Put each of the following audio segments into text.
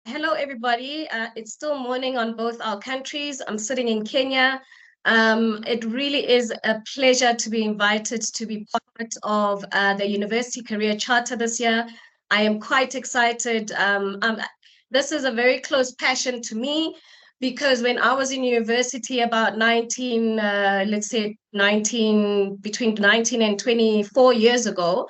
Hello, everybody. It's still morning on both our countries. I'm sitting in Kenya. It really is a pleasure to be invited to be part of the University Career Charter this year. I am quite excited. This is a very close passion to me because when I was in university about 19, let's say 19, between 19 and 24 years ago,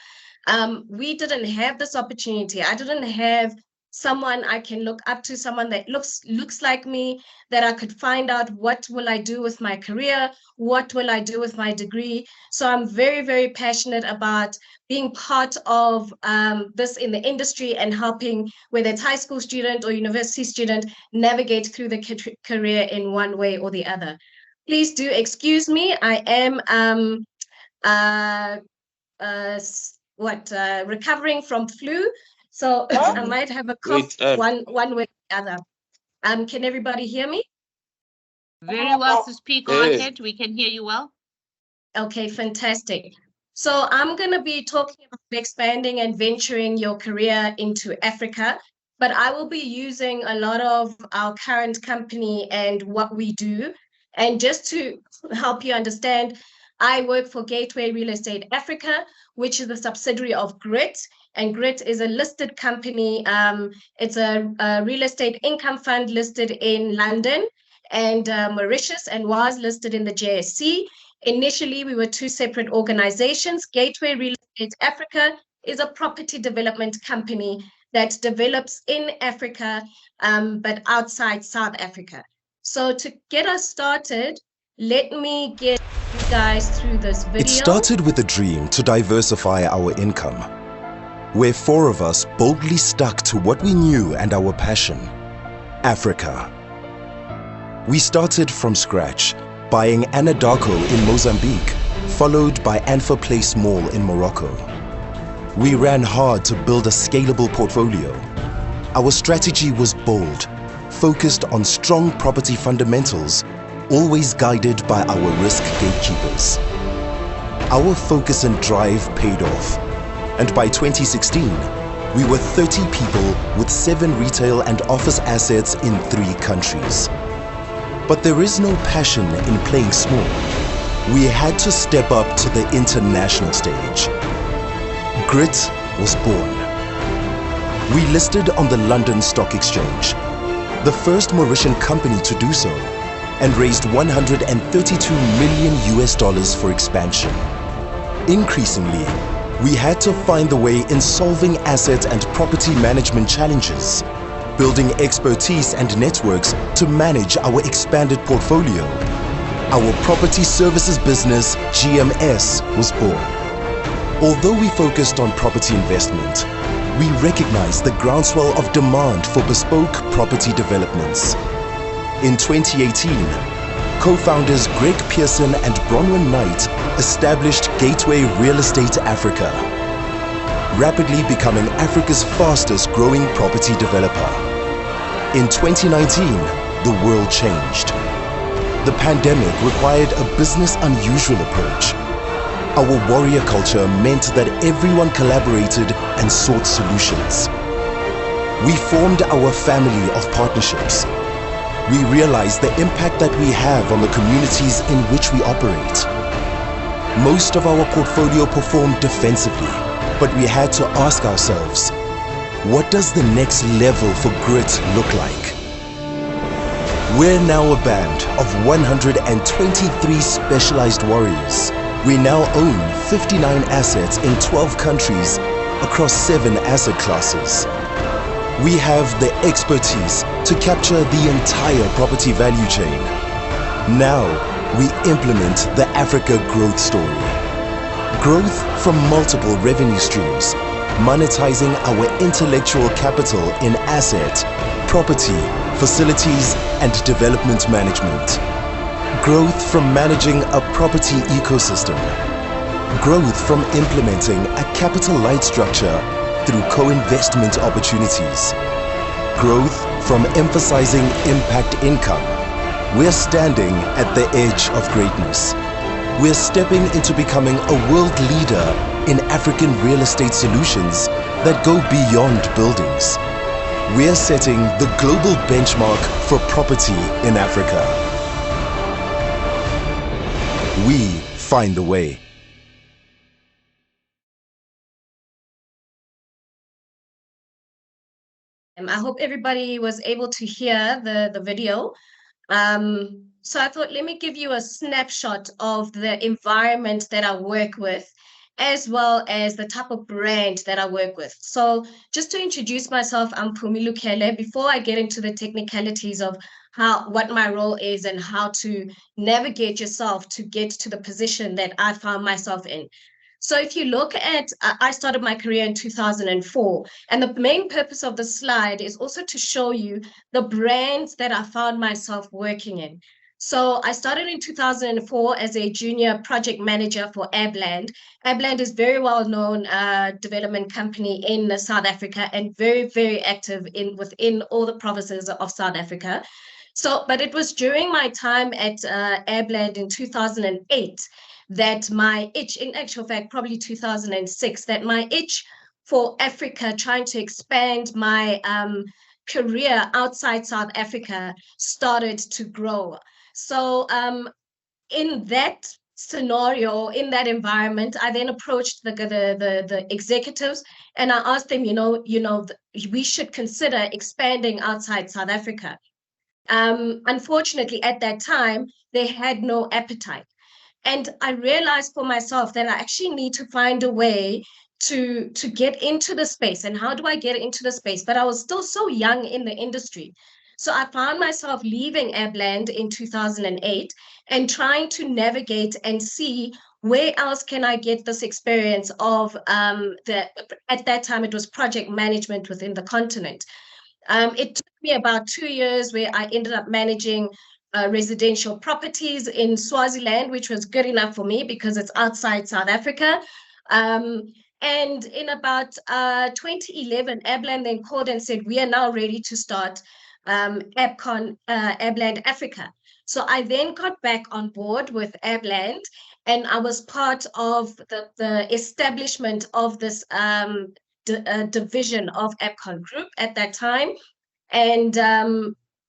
we didn't have this opportunity. I didn't have someone I can look up to, someone that looks like me, that I could find out what will I do with my career, what will I do with my degree. So I'm very, very passionate about being part of this in the industry and helping, whether it's high school student or university student, navigate through the career in one way or the other. Please do excuse me. I am uh, recovering from flu, so I might have a cough Wait, one way or the other. Can everybody hear me? Very well to speak. Go yes, ahead. We can hear you well. Okay, fantastic. So I'm going to be talking about expanding and venturing your career into Africa, but I will be using a lot of our current company and what we do. And just to help you understand, I work for Gateway Real Estate Africa, which is a subsidiary of Grit. And Grit is a listed company. It's a real estate income fund listed in London and Mauritius, and was listed in the JSC. Initially, we were two separate organizations. Gateway Real Estate Africa is a property development company that develops in Africa, but outside South Africa. So to get us started, let me get you guys through this video. It started with a dream to diversify our income, where four of us boldly stuck to what we knew and our passion: Africa. We started from scratch, buying Anadarko in Mozambique, followed by Anfa Place Mall in Morocco. We ran hard to build a scalable portfolio. Our strategy was bold, focused on strong property fundamentals, always guided by our risk gatekeepers. Our focus and drive paid off, and by 2016, we were 30 people with 7 retail and office assets in 3 countries. But there is no passion in playing small. We had to step up to the international stage. Grit was born. We listed on the London Stock Exchange, the first Mauritian company to do so, and raised $132 million for expansion. Increasingly, we had to find the way in solving asset and property management challenges, building expertise and networks to manage our expanded portfolio. Our property services business, GMS, was born. Although we focused on property investment, we recognized the groundswell of demand for bespoke property developments. In 2018, co-founders Greg Pearson and Bronwyn Knight established Gateway Real Estate Africa, rapidly becoming Africa's fastest growing property developer. In 2019, the world changed. The pandemic required a business unusual approach. Our warrior culture meant that everyone collaborated and sought solutions. We formed our family of partnerships. We realized the impact that we have on the communities in which we operate. Most of our portfolio performed defensively, but we had to ask ourselves, what does the next level for Grit look like? We're now a band of 123 specialized warriors. We now own 59 assets in 12 countries across 7 asset classes. We have the expertise to capture the entire property value chain. Now, we implement the Africa growth story. Growth from multiple revenue streams, monetizing our intellectual capital in asset, property, facilities, and development management. Growth from managing a property ecosystem. Growth from implementing a capital-light structure through co-investment opportunities. Growth from emphasizing impact income. We're standing at the edge of greatness. We're stepping into becoming a world leader in African real estate solutions that go beyond buildings. We're setting the global benchmark for property in Africa. We find the way. I hope everybody was able to hear the video. So I thought, let me give you a snapshot of the environment that I work with, as well as the type of brand that I work with. So just to introduce myself, I'm Pumi Lukhele. Before I get into the technicalities of what my role is and how to navigate yourself to get to the position that I found myself in. So if you look at, I started my career in 2004, and the main purpose of the slide is also to show you the brands that I found myself working in. So I started in 2004 as a junior project manager for Abland. Abland is very well known development company in South Africa and very, very active within all the provinces of South Africa. So, but it was during my time at Abland in 2008 that my itch, in actual fact, probably 2006, that my itch for Africa, trying to expand my career outside South Africa, started to grow. So in that scenario, in that environment, I then approached the executives and I asked them, we should consider expanding outside South Africa. Unfortunately, at that time, they had no appetite. And I realized for myself that I actually need to find a way to get into the space. And how do I get into the space? But I was still so young in the industry. So I found myself leaving Abland in 2008 and trying to navigate and see where else can I get this experience of at that time, it was project management within the continent. It took me about 2 years where I ended up managing residential properties in Swaziland, which was good enough for me because it's outside South Africa. And in about 2011, Abland then called and said, we are now ready to start Abland Africa. So I then got back on board with Abland and I was part of the establishment of this division of Abcon Group at that time. And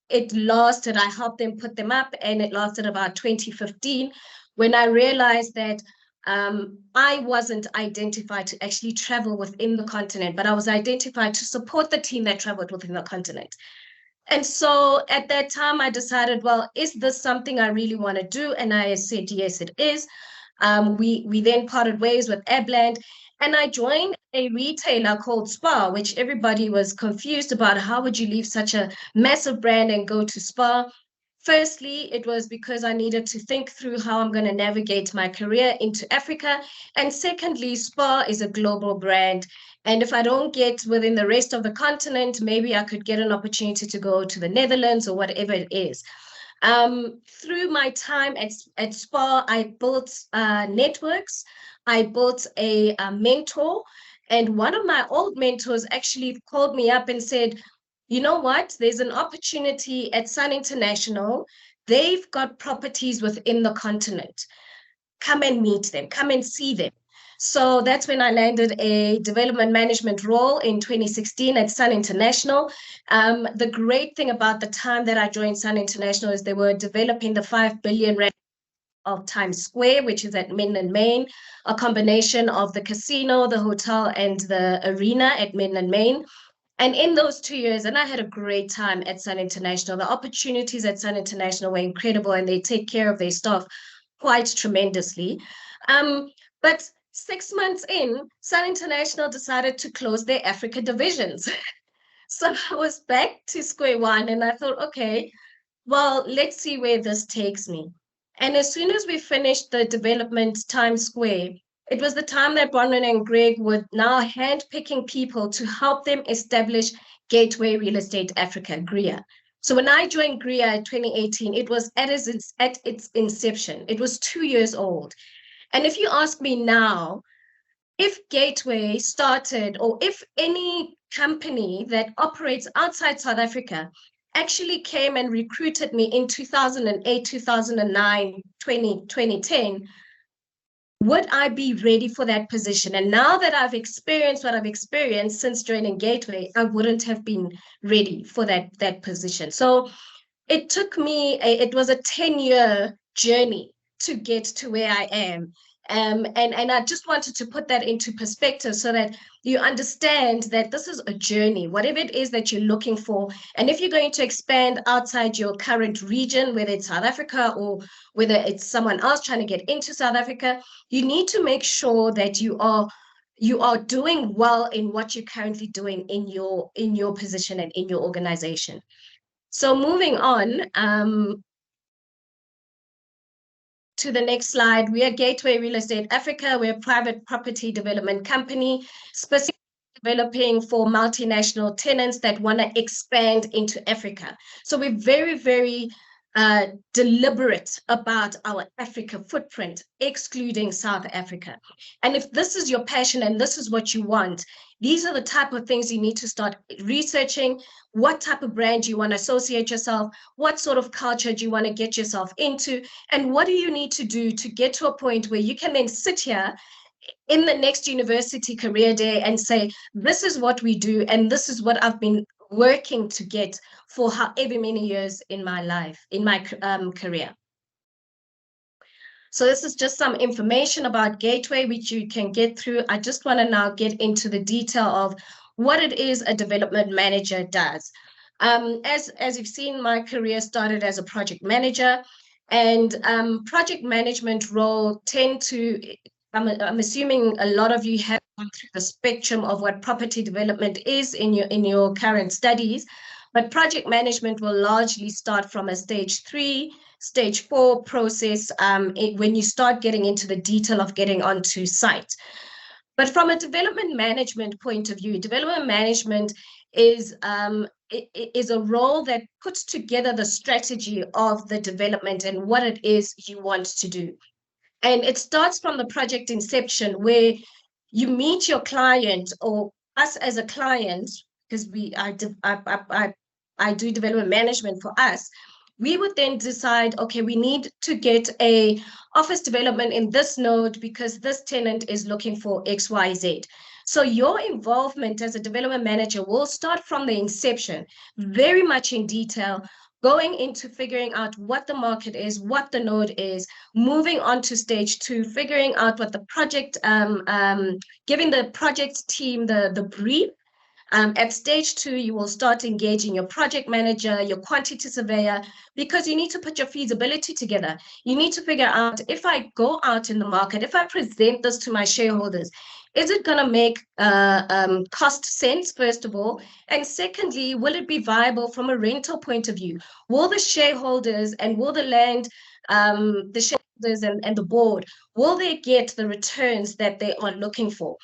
it lasted, I helped them put them up, and it lasted about 2015 when I realized that I wasn't identified to actually travel within the continent, but I was identified to support the team that traveled within the continent. And so at that time, I decided, well, is this something I really want to do? And I said, yes, it is. We then parted ways with Abland, and I joined a retailer called Spar, which everybody was confused about. How would you leave such a massive brand and go to Spar? Firstly, it was because I needed to think through how I'm going to navigate my career into Africa. And secondly, Spar is a global brand. And if I don't get within the rest of the continent, maybe I could get an opportunity to go to the Netherlands or whatever it is. Through my time at Spar, I built networks. I built a mentor. And one of my old mentors actually called me up and said, you know what, there's an opportunity at Sun International. They've got properties within the continent. Come and meet them, come and see them. So that's when I landed a development management role in 2016 at Sun International. The great thing about the time that I joined Sun International is they were developing the 5 billion rand of Times Square, which is at Midland Main, a combination of the casino, the hotel, and the arena at Midland Main. And in those 2 years, and I had a great time at Sun International. The opportunities at Sun International were incredible, and they take care of their staff quite tremendously. But 6 months in, Sun International decided to close their Africa divisions. So I was back to square one, and I thought, okay, well, let's see where this takes me. And as soon as we finished the development Times Square, it was the time that Bronwyn and Greg were now handpicking people to help them establish Gateway Real Estate Africa, GRIA. So when I joined GRIA in 2018, it was at its inception. It was 2 years old. And if you ask me now, if Gateway started, or if any company that operates outside South Africa actually came and recruited me in 2008, 2009, 2010, would I be ready for that position? And now that I've experienced what I've experienced since joining Gateway, I wouldn't have been ready for that position. So it took me, it was a 10-year journey to get to where I am. And I just wanted to put that into perspective so that you understand that this is a journey, whatever it is that you're looking for. And if you're going to expand outside your current region, whether it's South Africa or whether it's someone else trying to get into South Africa, you need to make sure that you are doing well in what you're currently doing in your position and in your organization. So moving on to the next slide, we are Gateway Real Estate Africa. We're a private property development company, specifically developing for multinational tenants that want to expand into Africa. So we're very, very deliberate about our Africa footprint, excluding South Africa. And if this is your passion and this is what you want, these are the type of things you need to start researching. What type of brand you want to associate yourself? What sort of culture do you want to get yourself into? And what do you need to do to get to a point where you can then sit here in the next university career day and say, this is what we do, and this is what I've been working to get for however many years in my life, in my career. So this is just some information about Gateway, which you can get through. I just want to now get into the detail of what it is a development manager does. As you've seen, my career started as a project manager, and project management role tend to, I'm assuming a lot of you have gone through the spectrum of what property development is in your current studies, but project management will largely start from a stage 3, stage 4 process when you start getting into the detail of getting onto site. But from a development management point of view, development management is a role that puts together the strategy of the development and what it is you want to do. And it starts from the project inception, where you meet your client or us as a client, because I do development management for us. We would then decide, okay, we need to get a office development in this node because this tenant is looking for X, Y, Z. So your involvement as a development manager will start from the inception, very much in detail, going into figuring out what the market is, what the node is, moving on to stage 2, figuring out what the project, giving the project team the brief. At stage 2, you will start engaging your project manager, your quantity surveyor, because you need to put your feasibility together. You need to figure out, if I go out in the market, if I present this to my shareholders, is it going to make cost sense, first of all? And secondly, will it be viable from a rental point of view? Will the shareholders and will the land, the shareholders and the board, will they get the returns that they are looking for?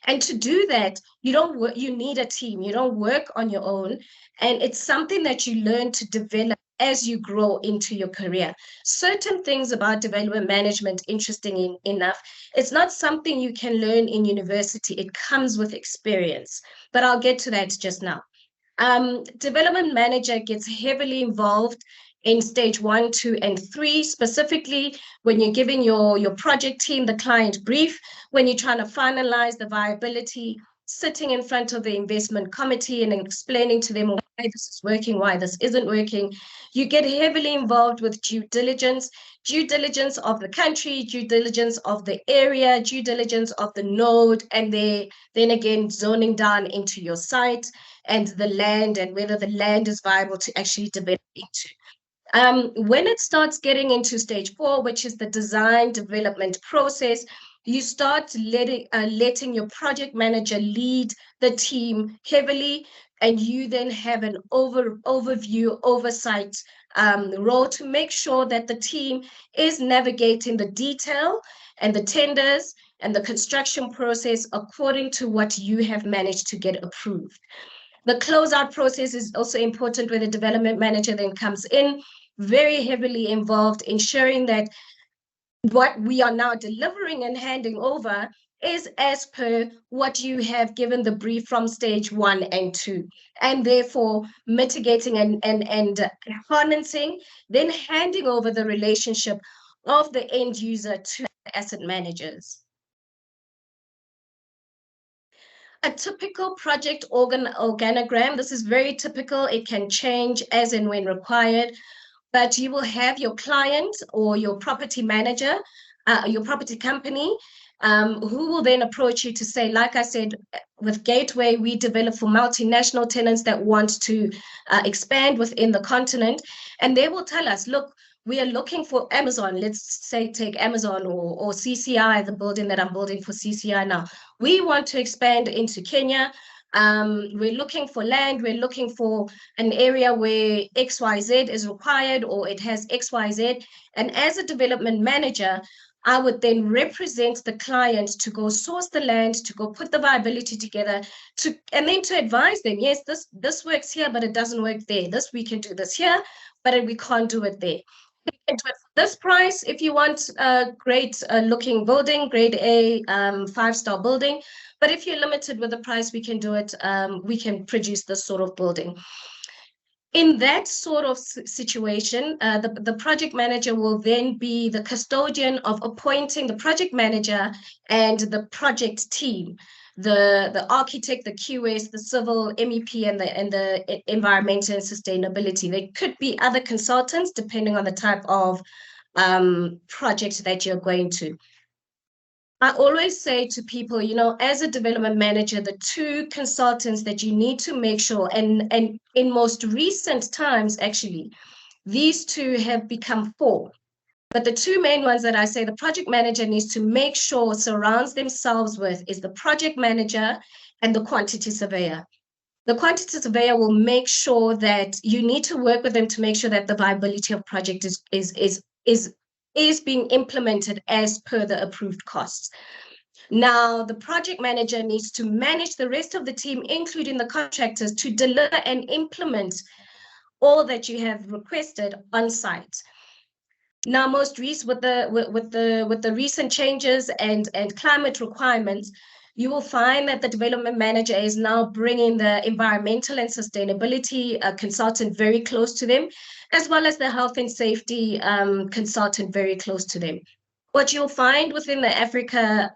And to do that, you need a team. You don't work on your own. And it's something that you learn to develop as you grow into your career. Certain things about development management, interesting enough, it's not something you can learn in university. It comes with experience. But I'll get to that just now. Development manager gets heavily involved in stage 1, 2, and 3, specifically when you're giving your project team the client brief, when you're trying to finalize the viability, sitting in front of the investment committee and explaining to them why this is working, why this isn't working. You get heavily involved with due diligence of the country, due diligence of the area, due diligence of the node, and then again zoning down into your site and the land and whether the land is viable to actually develop into. When it starts getting into stage 4, which is the design development process, you start letting your project manager lead the team heavily, and you then have an overview, oversight role to make sure that the team is navigating the detail and the tenders and the construction process according to what you have managed to get approved. The closeout process is also important, where the development manager then comes in, very heavily involved, ensuring that what we are now delivering and handing over is as per what you have given the brief from stage 1 and 2, and therefore mitigating and harnessing, then handing over the relationship of the end user to asset managers. A typical project organogram, this is very typical. It can change as and when required, but you will have your client or your property manager, your property company, who will then approach you to say, like I said, with Gateway, we develop for multinational tenants that want to expand within the continent. And they will tell us, look, we are looking for Amazon. Let's say take Amazon or CCI, the building that I'm building for CCI now. We want to expand into Kenya. We're looking for land. We're looking for an area where XYZ is required or it has XYZ. And as a development manager, I would then represent the client to go source the land, to go put the viability together, and then to advise them, yes, this works here, but it doesn't work there. This, we can do this here, but we can't do it there. You can do it for this price if you want a great looking building, grade A, 5-star building. But if you're limited with the price, we can do it. We can produce this sort of building. In that sort of situation, the project manager will then be the custodian of appointing the project manager and the project team, the architect, the QS, the civil, MEP, and the environmental and sustainability. There could be other consultants depending on the type of project that you're going to. I always say to people, you know, as a development manager, the two consultants that you need to make sure, and in most recent times, actually, these two have become 4. But the two main ones that I say the project manager needs to make sure surrounds themselves with is the project manager and the quantity surveyor. The quantity surveyor will make sure that you need to work with them to make sure that the viability of project is being implemented as per the approved costs. Now, the project manager needs to manage the rest of the team, including the contractors, to deliver and implement all that you have requested on site. Now, most recent with the recent changes and climate requirements, you will find that the development manager is now bringing the environmental and sustainability consultant very close to them, as well as the health and safety consultant very close to them. What you'll find within the Africa,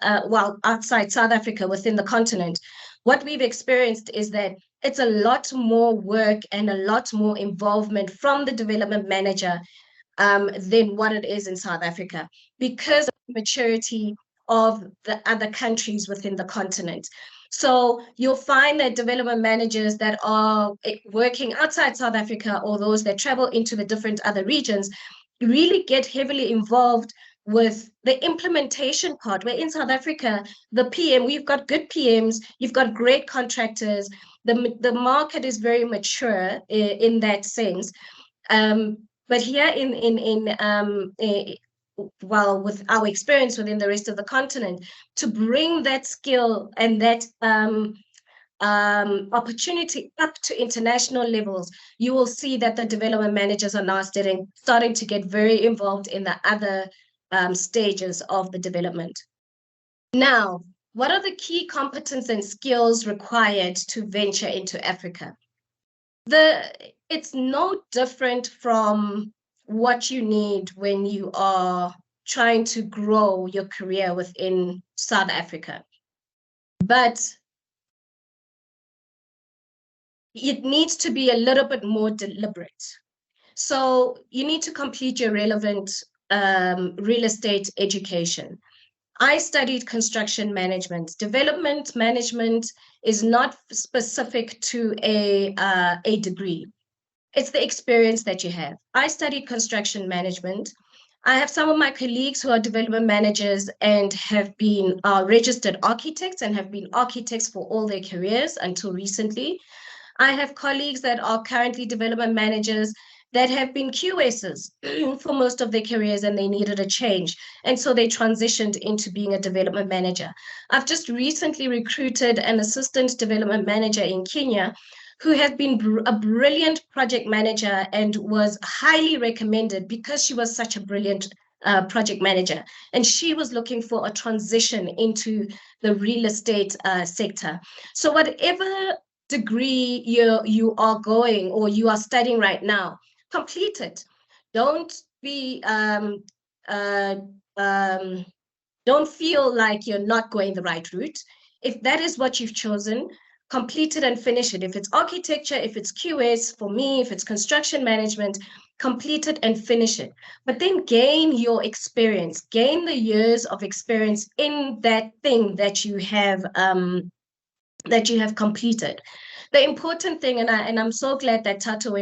outside South Africa, within the continent, what we've experienced is that it's a lot more work and a lot more involvement from the development manager than what it is in South Africa, because of the maturity of the other countries within the continent. So you'll find that development managers that are working outside South Africa or those that travel into the different other regions really get heavily involved with the implementation part, where in South Africa, the PM, we've got good PMs, you've got great contractors, the market is very mature in that sense. But here with our experience within the rest of the continent, to bring that skill and that opportunity up to international levels, you will see that the development managers are now starting to get very involved in the other stages of the development. Now, what are the key competences and skills required to venture into Africa? It's no different from what you need when you are trying to grow your career within South Africa. But it needs to be a little bit more deliberate. So you need to complete your relevant real estate education. I studied construction management. Development management is not specific to a degree. It's the experience that you have. I studied construction management. I have some of my colleagues who are development managers and have been registered architects and have been architects for all their careers until recently. I have colleagues that are currently development managers that have been QSs for most of their careers, and they needed a change. And so they transitioned into being a development manager. I've just recently recruited an assistant development manager in Kenya who has been a brilliant project manager and was highly recommended because she was such a brilliant project manager. And she was looking for a transition into the real estate sector. So whatever degree you are going or you are studying right now, complete it. Don't be Don't feel like you're not going the right route. If that is what you've chosen, complete it and finish it. If it's architecture, if it's QS, for me, if it's construction management, complete it and finish it. But then gain your experience, gain the years of experience in that thing that you have completed. The important thing, and I'm so glad that Tato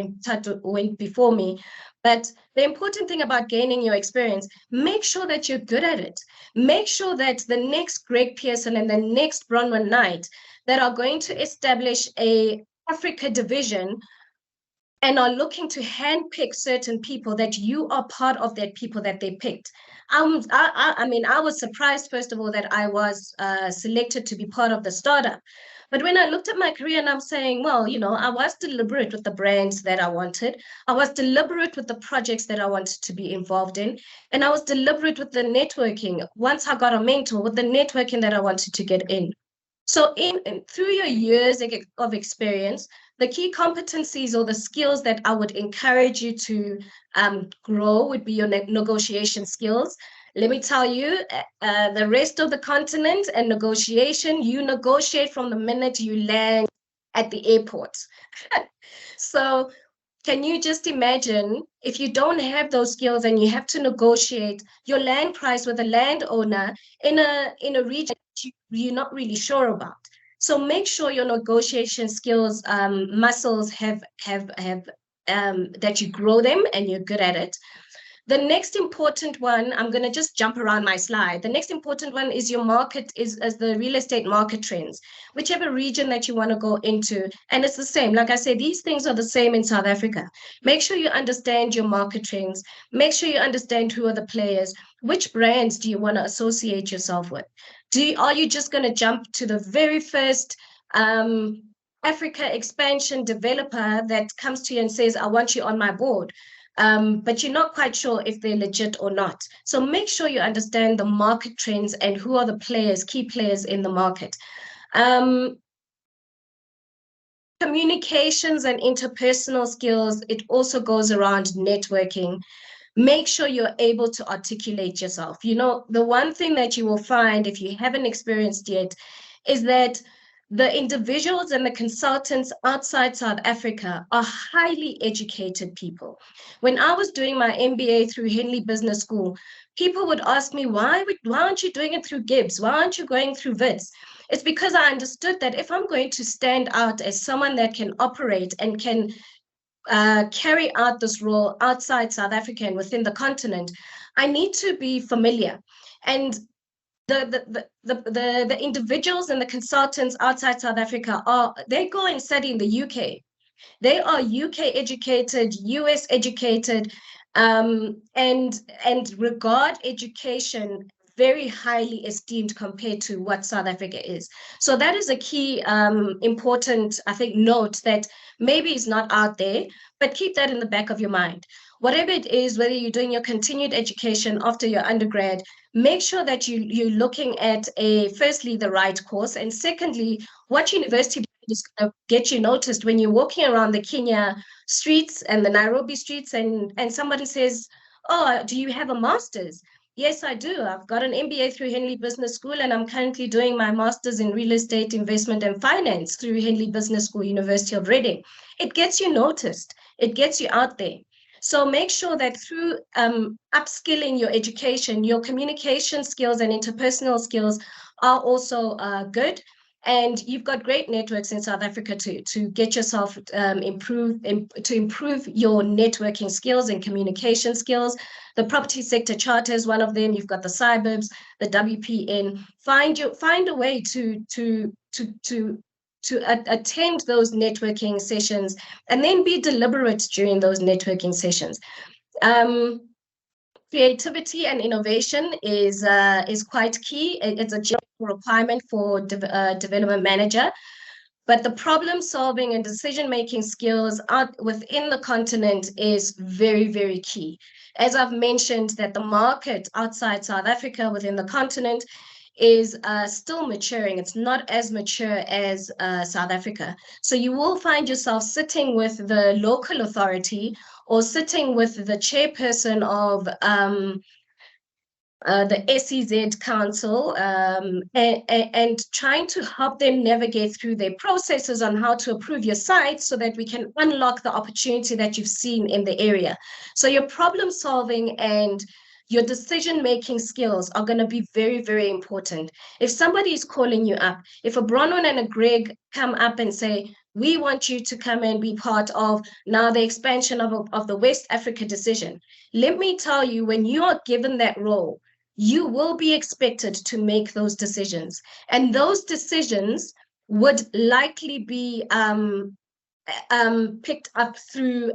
went before me, but the important thing about gaining your experience, make sure that you're good at it. Make sure that the next Greg Pearson and the next Bronwyn Knight that are going to establish a Africa division and are looking to handpick certain people, that you are part of that people that they picked. I mean, I was surprised, first of all, that I was selected to be part of the startup. But when I looked at my career and I'm saying, well, you know, I was deliberate with the brands that I wanted. I was deliberate with the projects that I wanted to be involved in. And I was deliberate with the networking. Once I got a mentor, with the networking that I wanted to get in. So through your years of experience, the key competencies or the skills that I would encourage you to grow would be your negotiation skills. Let me tell you, the rest of the continent and negotiation, you negotiate from the minute you land at the airport. So can you just imagine if you don't have those skills and you have to negotiate your land price with a landowner in a region that you're not really sure about? So make sure your negotiation skills, muscles have that you grow them and you're good at it. The next important one, I'm going to just jump around my slide. The next important one is your market, is the real estate market trends, whichever region that you want to go into. And it's the same. Like I say, these things are the same in South Africa. Make sure you understand your market trends. Make sure you understand who are the players. Which brands do you want to associate yourself with? Are you just going to jump to the very first Africa expansion developer that comes to you and says, I want you on my board? But you're not quite sure if they're legit or not. So make sure you understand the market trends and who are the players, key players in the market. Communications and interpersonal skills, it also goes around networking. Make sure you're able to articulate yourself. You know, the one thing that you will find if you haven't experienced yet is that the individuals and the consultants outside South Africa are highly educated people. When I was doing my MBA through Henley Business School, people would ask me, why aren't you doing it through Gibbs? Why aren't you going through Wits? It's because I understood that if I'm going to stand out as someone that can operate and can carry out this role outside South Africa and within the continent, I need to be familiar. And the individuals and the consultants outside South Africa they go and study in the UK. They are UK educated, US educated, and regard education very highly esteemed compared to what South Africa is. So that is a key important, I think, note that maybe is not out there, but keep that in the back of your mind. Whatever it is, whether you're doing your continued education after your undergrad, make sure that you're looking at firstly, the right course, and secondly, what university is going to get you noticed when you're walking around the Kenya streets and the Nairobi streets and somebody says, oh, do you have a master's? Yes, I do. I've got an MBA through Henley Business School, and I'm currently doing my master's in real estate investment and finance through Henley Business School, University of Reading. It gets you noticed. It gets you out there. So make sure that through upskilling your education, your communication skills and interpersonal skills are also good. And you've got great networks in South Africa to get yourself improve your networking skills and communication skills. The property sector charter is one of them. You've got the cyberbs, the WPN. Find a way to attend those networking sessions and then be deliberate during those networking sessions. Creativity and innovation is quite key. It's a general requirement for development manager, but the problem solving and decision making skills within the continent is very, very key. As I've mentioned, that the market outside South Africa within the continent is still maturing. It's not as mature as South Africa. So you will find yourself sitting with the local authority or sitting with the chairperson of the SEZ Council, and trying to help them navigate through their processes on how to approve your site so that we can unlock the opportunity that you've seen in the area. So your problem solving and your decision-making skills are going to be very, very important. If somebody is calling you up, if a Bronwyn and a Greg come up and say, we want you to come and be part of now the expansion of the West Africa decision. Let me tell you, when you are given that role, you will be expected to make those decisions. And those decisions would likely be picked up through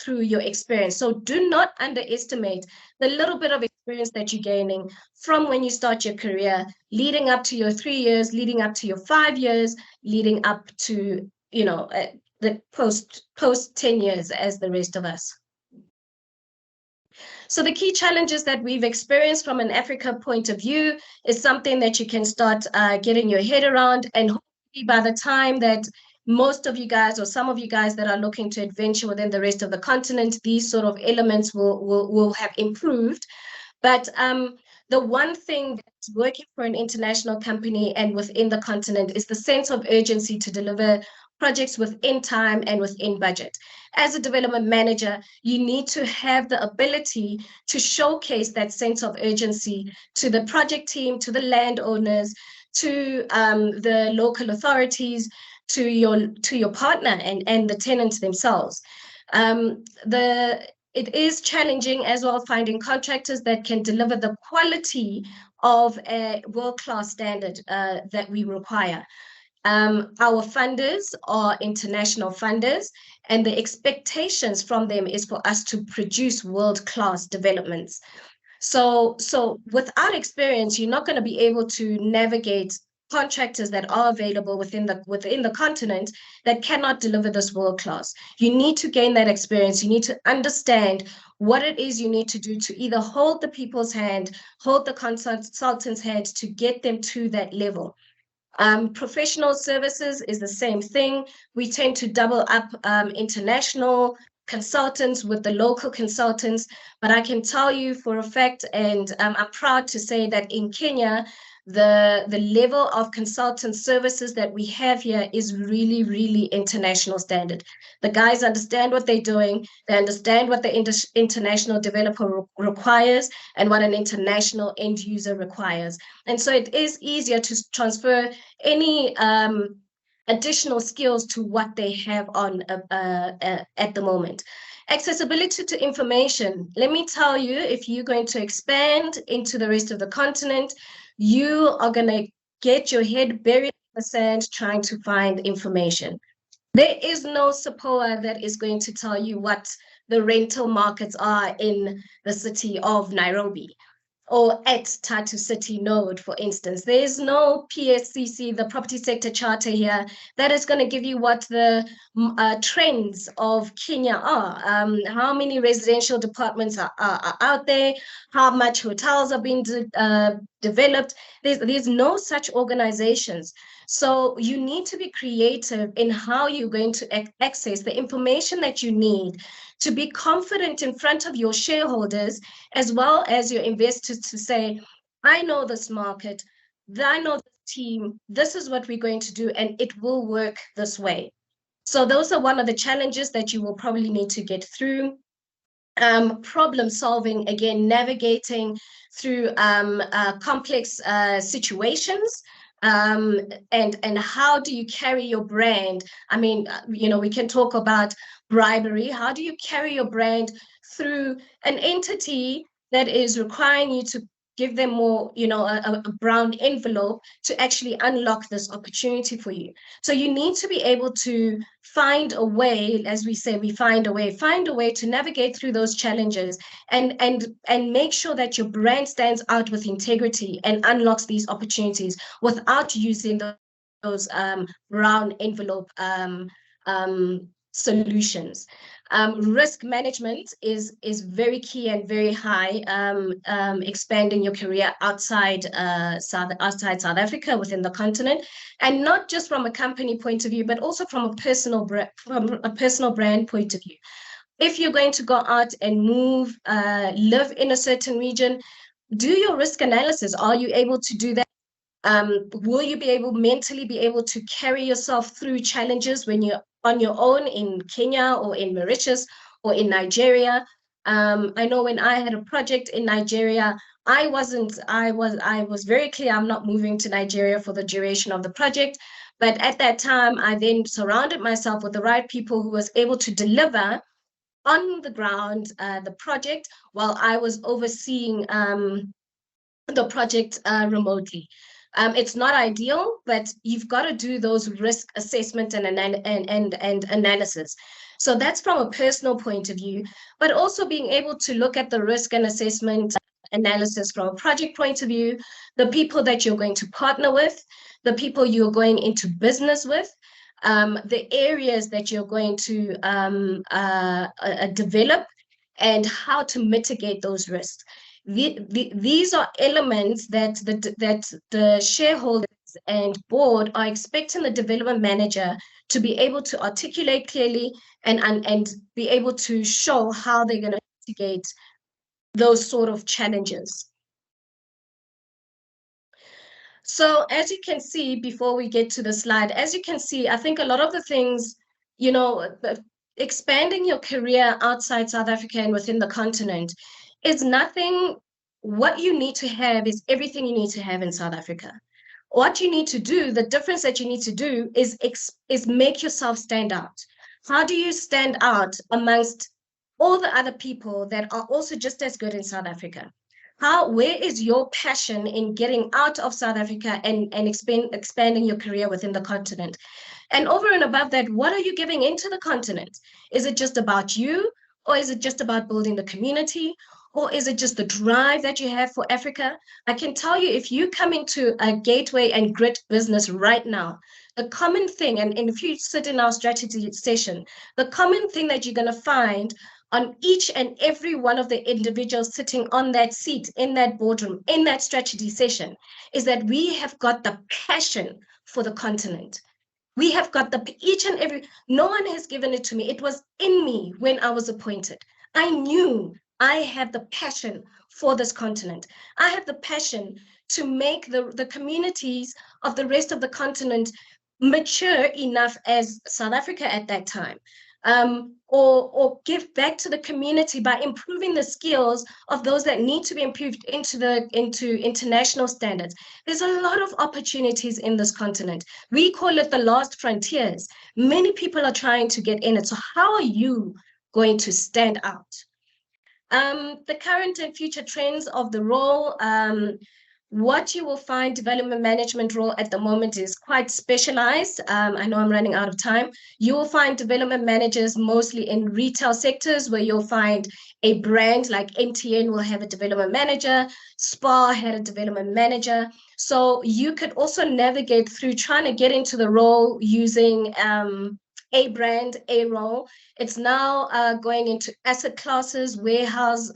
your experience. So do not underestimate the little bit of experience that you're gaining from when you start your career, leading up to your 3 years, leading up to your 5 years, leading up to, you know, the post 10 years as the rest of us. So the key challenges that we've experienced from an Africa point of view is something that you can start getting your head around, and hopefully by the time that most of you guys or some of you guys that are looking to adventure within the rest of the continent, these sort of elements will have improved. But the one thing that's working for an international company and within the continent is the sense of urgency to deliver projects within time and within budget. As a development manager, you need to have the ability to showcase that sense of urgency to the project team, to the landowners, to the local authorities, to your partner and the tenants themselves. It is challenging as well finding contractors that can deliver the quality of a world-class standard that we require. Our funders are international funders, and the expectations from them is for us to produce world-class developments. So without experience, you're not going to be able to navigate contractors that are available within the continent that cannot deliver this world class. You need to gain that experience. You need to understand what it is you need to do to either hold the people's hand, hold the consultant's hand to get them to that level. Professional services is the same thing. We tend to double up international consultants with the local consultants, but I can tell you for a fact, and I'm proud to say that in Kenya, the level of consultant services that we have here is really, really international standard. The guys understand what they're doing. They understand what the international developer requires and what an international end user requires. And so it is easier to transfer any additional skills to what they have on at the moment. Accessibility to information. Let me tell you, if you're going to expand into the rest of the continent, you are going to get your head buried in the sand trying to find information. There is no SAPOA that is going to tell you what the rental markets are in the city of Nairobi or at Tatu City Node, for instance. There is no PSCC, the Property Sector Charter here, that is going to give you what the trends of Kenya are. How many residential departments are out there, how much hotels are being developed. There's no such organizations. So you need to be creative in how you're going to access the information that you need to be confident in front of your shareholders as well as your investors to say, I know this market, I know the team, this is what we're going to do, and it will work this way. So those are one of the challenges that you will probably need to get through. Problem solving, again, navigating through complex situations. And how do you carry your brand? I mean, you know, we can talk about bribery. How do you carry your brand through an entity that is requiring you to give them more, you know, a brown envelope to actually unlock this opportunity for you? So you need to be able to find a way, as we say, find a way to navigate through those challenges and make sure that your brand stands out with integrity and unlocks these opportunities without using those brown envelope solutions. Risk management is very key and very high. Expanding your career outside South Africa, within the continent, and not just from a company point of view, but also from a personal brand point of view. If you're going to go out and move, live in a certain region, do your risk analysis. Are you able to do that? Will you be able mentally be able to carry yourself through challenges when you're on your own in Kenya or in Mauritius or in Nigeria? I know when I had a project in Nigeria, I was very clear I'm not moving to Nigeria for the duration of the project. But at that time, I then surrounded myself with the right people who was able to deliver on the ground the project while I was overseeing the project remotely. It's not ideal, but you've got to do those risk assessment and analysis. So that's from a personal point of view, but also being able to look at the risk and assessment analysis from a project point of view, the people that you're going to partner with, the people you're going into business with, the areas that you're going to develop, and how to mitigate those risks. These are elements that the shareholders and board are expecting the development manager to be able to articulate clearly and be able to show how they're going to mitigate those sort of challenges. So as you can see, before we get to the slide, as you can see, I think a lot of the things, expanding your career outside South Africa and within the continent is nothing. What you need to have is everything you need to have in South Africa. What you need to do, the difference that you need to do is make yourself stand out. How do you stand out amongst all the other people that are also just as good in South Africa? Where is your passion in getting out of South Africa and expanding your career within the continent? And over and above that, what are you giving into the continent? Is it just about you? Or is it just about building the community? Or is it just the drive that you have for Africa? I can tell you, if you come into a gateway and grit business right now, the common thing, and if you sit in our strategy session, the common thing that you're going to find on each and every one of the individuals sitting on that seat, in that boardroom, in that strategy session, is that we have got the passion for the continent. We have got each and every, no one has given it to me. It was in me when I was appointed. I knew I had the passion for this continent. I have the passion to make the communities of the rest of the continent mature enough as South Africa at that time. Or give back to the community by improving the skills of those that need to be improved into international standards. There's a lot of opportunities in this continent. We call it the last frontiers. Many people are trying to get in it. So how are you going to stand out? The current and future trends of the role, what you will find development management role at the moment is quite specialized. I know I'm running out of time. You will find development managers mostly in retail sectors where you'll find a brand like MTN will have a development manager, Spar had a development manager. So you could also navigate through trying to get into the role using a brand, a role. It's now going into asset classes, warehouse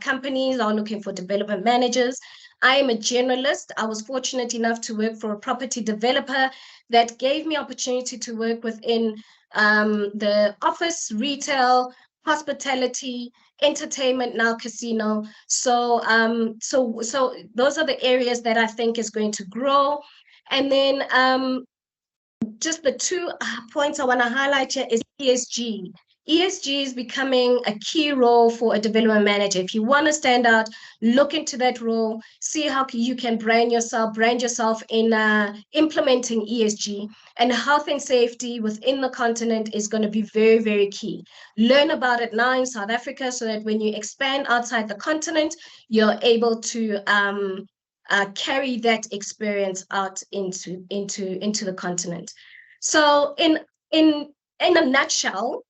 companies are looking for development managers. I am a generalist. I was fortunate enough to work for a property developer that gave me opportunity to work within the office, retail, hospitality, entertainment, now casino. So those are the areas that I think is going to grow. And then just the 2 points I want to highlight here is ESG. ESG is becoming a key role for a development manager. If you want to stand out, look into that role, see how you can brand yourself in implementing ESG. And health and safety within the continent is going to be very, very key. Learn about it now in South Africa so that when you expand outside the continent, you're able to carry that experience out into the continent. So in a nutshell,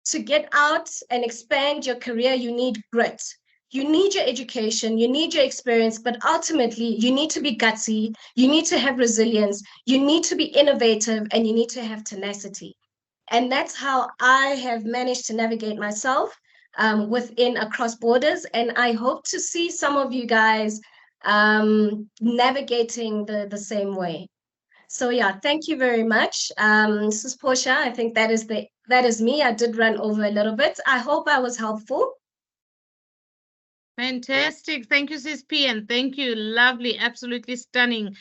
to get out and expand your career, you need grit. You need your education, you need your experience, but ultimately you need to be gutsy, you need to have resilience, you need to be innovative, and you need to have tenacity. And that's how I have managed to navigate myself within across borders. And I hope to see some of you guys navigating the same way. So yeah, thank you very much. This is Portia. I think that is me. I did run over a little bit. I hope I was helpful. Fantastic. Thank you, Sis P, and thank you. Lovely, absolutely stunning.